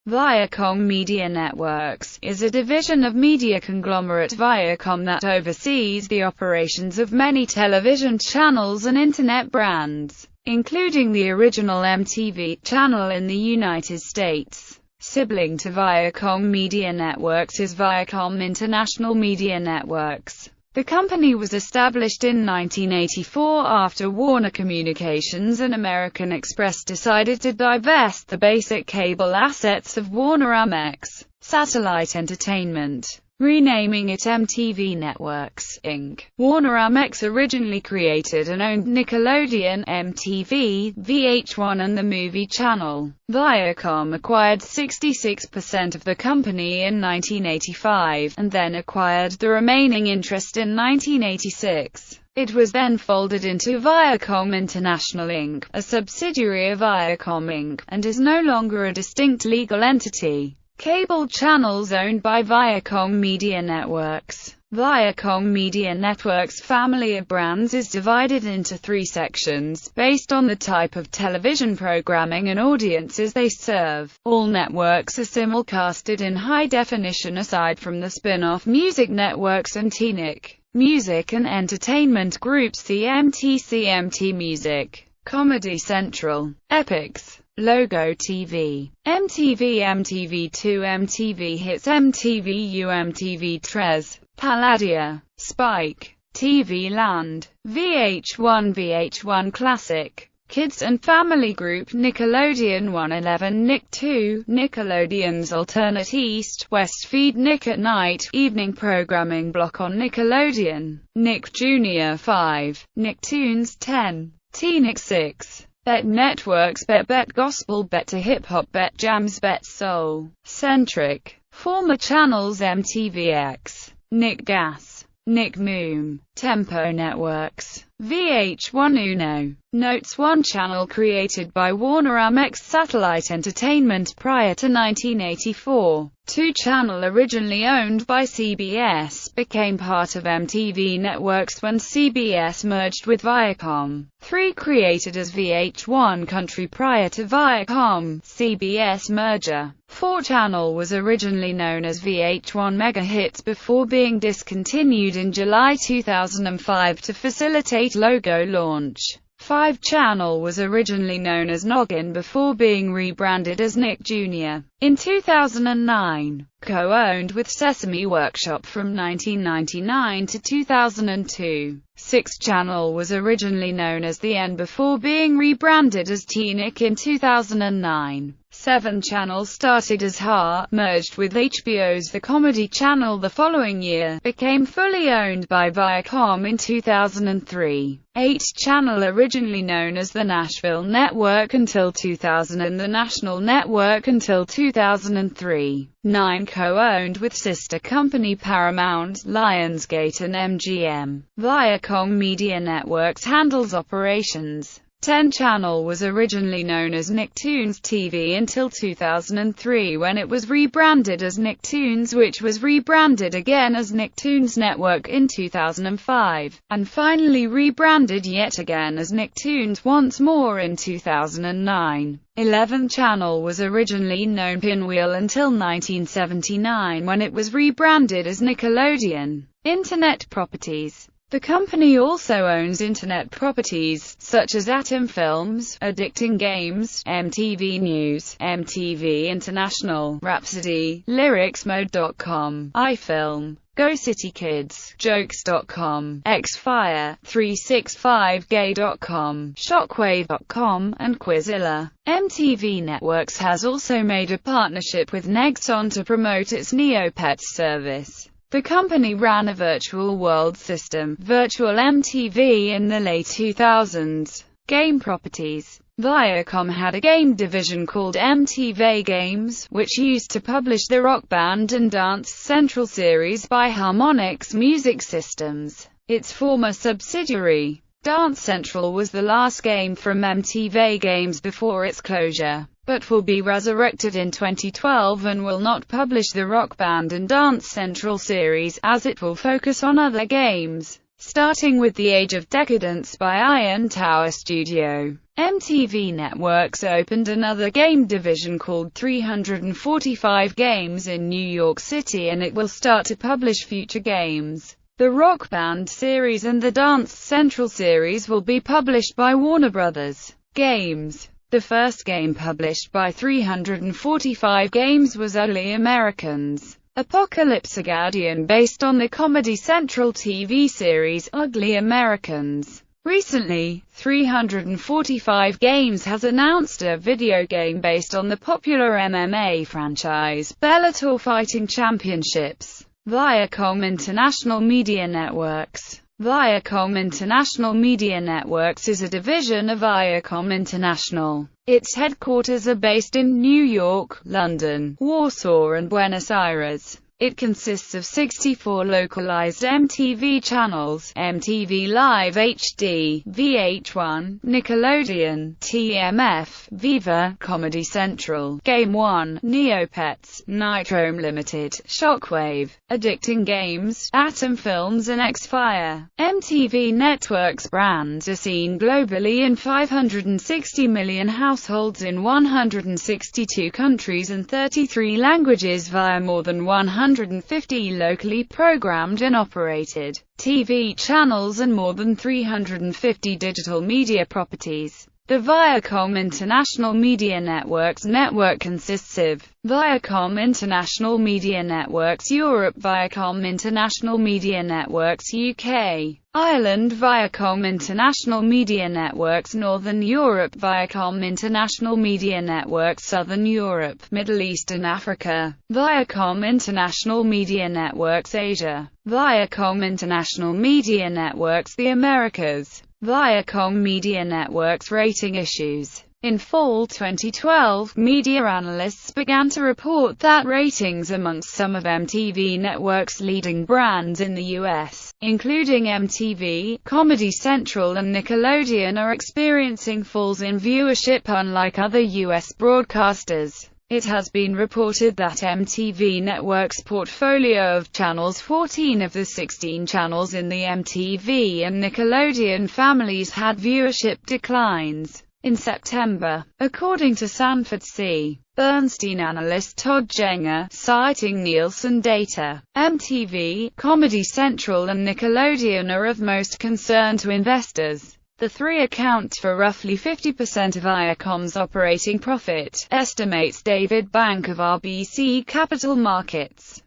Viacom Media Networks is a division of media conglomerate Viacom that oversees the operations of many television channels and internet brands, including the original MTV channel in the United States. Sibling to Viacom Media Networks is Viacom International Media Networks. The company was established in 1984 after Warner Communications and American Express decided to divest the basic cable assets of Warner-Amex Satellite Entertainment, renaming it MTV Networks, Inc. Warner-Amex originally created and owned Nickelodeon, MTV, VH1 and the Movie Channel. Viacom acquired 66% of the company in 1985, and then acquired the remaining interest in 1986. It was then folded into Viacom International Inc., a subsidiary of Viacom Inc., and is no longer a distinct legal entity. Cable channels owned by Viacom Media Networks. Viacom Media Networks' family of brands is divided into three sections, based on the type of television programming and audiences they serve. All networks are simulcasted in high definition aside from the spin-off music networks and TNIC, music and entertainment groups CMT Music, Comedy Central, Epix, Logo TV, MTV, MTV2, MTV Hits, MTVU, MTV Tres, Palladia, Spike, TV Land, VH1, VH1 Classic, Kids and Family Group, Nickelodeon 111, Nick 2, Nickelodeon's alternate East-West feed, Nick at Night, evening programming block on Nickelodeon, Nick Jr. 5, Nicktoons 10, TNIC 6, Bet Networks, Bet Gospel, Bet to Hip Hop, Bet Jams, Bet Soul, Centric, former channels MTVX, Nick Gas, Nick Moom, Tempo Networks, VH1 Uno, Notes 1 channel created by Warner-Amex Satellite Entertainment prior to 1984. 2 channel originally owned by CBS, became part of MTV Networks when CBS merged with Viacom. 3 created as VH1 Country prior to Viacom-CBS merger. 4 channel was originally known as VH1 Mega Hits before being discontinued in July 2005 to facilitate logo launch. 5 channel was originally known as Noggin before being rebranded as Nick Jr. in 2009, co-owned with Sesame Workshop from 1999 to 2002. 6 channel was originally known as The N before being rebranded as TNIC in 2009. 7 channel started as HA, merged with HBO's The Comedy Channel the following year, became fully owned by Viacom in 2003. 8 channel originally known as the Nashville Network until 2000 and the National Network until 2003. 9 co-owned with sister company Paramount, Lionsgate and MGM. Viacom Media Networks handles operations. 10 channel was originally known as Nicktoons TV until 2003 when it was rebranded as Nicktoons, which was rebranded again as Nicktoons Network in 2005, and finally rebranded yet again as Nicktoons once more in 2009. 11 channel was originally known Pinwheel until 1979 when it was rebranded as Nickelodeon. Internet properties. The company also owns internet properties, such as Atom Films, Addicting Games, MTV News, MTV International, Rhapsody, LyricsMode.com, iFilm, GoCityKids, Jokes.com, Xfire, 365gay.com, Shockwave.com, and Quizilla. MTV Networks has also made a partnership with Nexon to promote its Neopets service. The company ran a virtual world system, Virtual MTV, in the late 2000s. Game properties. Viacom had a game division called MTV Games, which used to publish the Rock Band and Dance Central series by Harmonix Music Systems. Its former subsidiary, Dance Central, was the last game from MTV Games before its closure, but will be resurrected in 2012 and will not publish the Rock Band and Dance Central series, as it will focus on other games. Starting with The Age of Decadence by Iron Tower Studio, MTV Networks opened another game division called 345 Games in New York City, and it will start to publish future games. The Rock Band series and the Dance Central series will be published by Warner Bros. Games. The first game published by 345 Games was Ugly Americans, Apocalypse Agadian, based on the Comedy Central TV series Ugly Americans. Recently, 345 Games has announced a video game based on the popular MMA franchise, Bellator Fighting Championships. Viacom International Media Networks. Viacom International Media Networks is a division of Viacom International. Its headquarters are based in New York, London, Warsaw and Buenos Aires. It consists of 64 localized MTV channels: MTV Live HD, VH1, Nickelodeon, TMF, Viva, Comedy Central, Game One, Neopets, Nitro Limited, Shockwave, Addicting Games, Atom Films and X-Fire. MTV Networks brands are seen globally in 560 million households in 162 countries and 33 languages via more than 150 locally programmed and operated TV channels and more than 350 digital media properties. The Viacom International Media Networks network consists of Viacom International Media Networks Europe, Viacom International Media Networks UK, Ireland, Viacom International Media Networks Northern Europe, Viacom International Media Networks Southern Europe, Middle East and Africa, Viacom International Media Networks Asia, Viacom International Media Networks the Americas, Viacom Media Networks rating issues. In fall 2012, media analysts began to report that ratings amongst some of MTV Network's leading brands in the US, including MTV, Comedy Central and Nickelodeon, are experiencing falls in viewership unlike other US broadcasters. It has been reported that MTV Network's portfolio of channels, 14 of the 16 channels in the MTV and Nickelodeon families, had viewership declines in September, according to Sanford C. Bernstein analyst Todd Jenger, citing Nielsen data. MTV, Comedy Central and Nickelodeon are of most concern to investors. The three account for roughly 50% of Viacom's operating profit, estimates David Bank of RBC Capital Markets.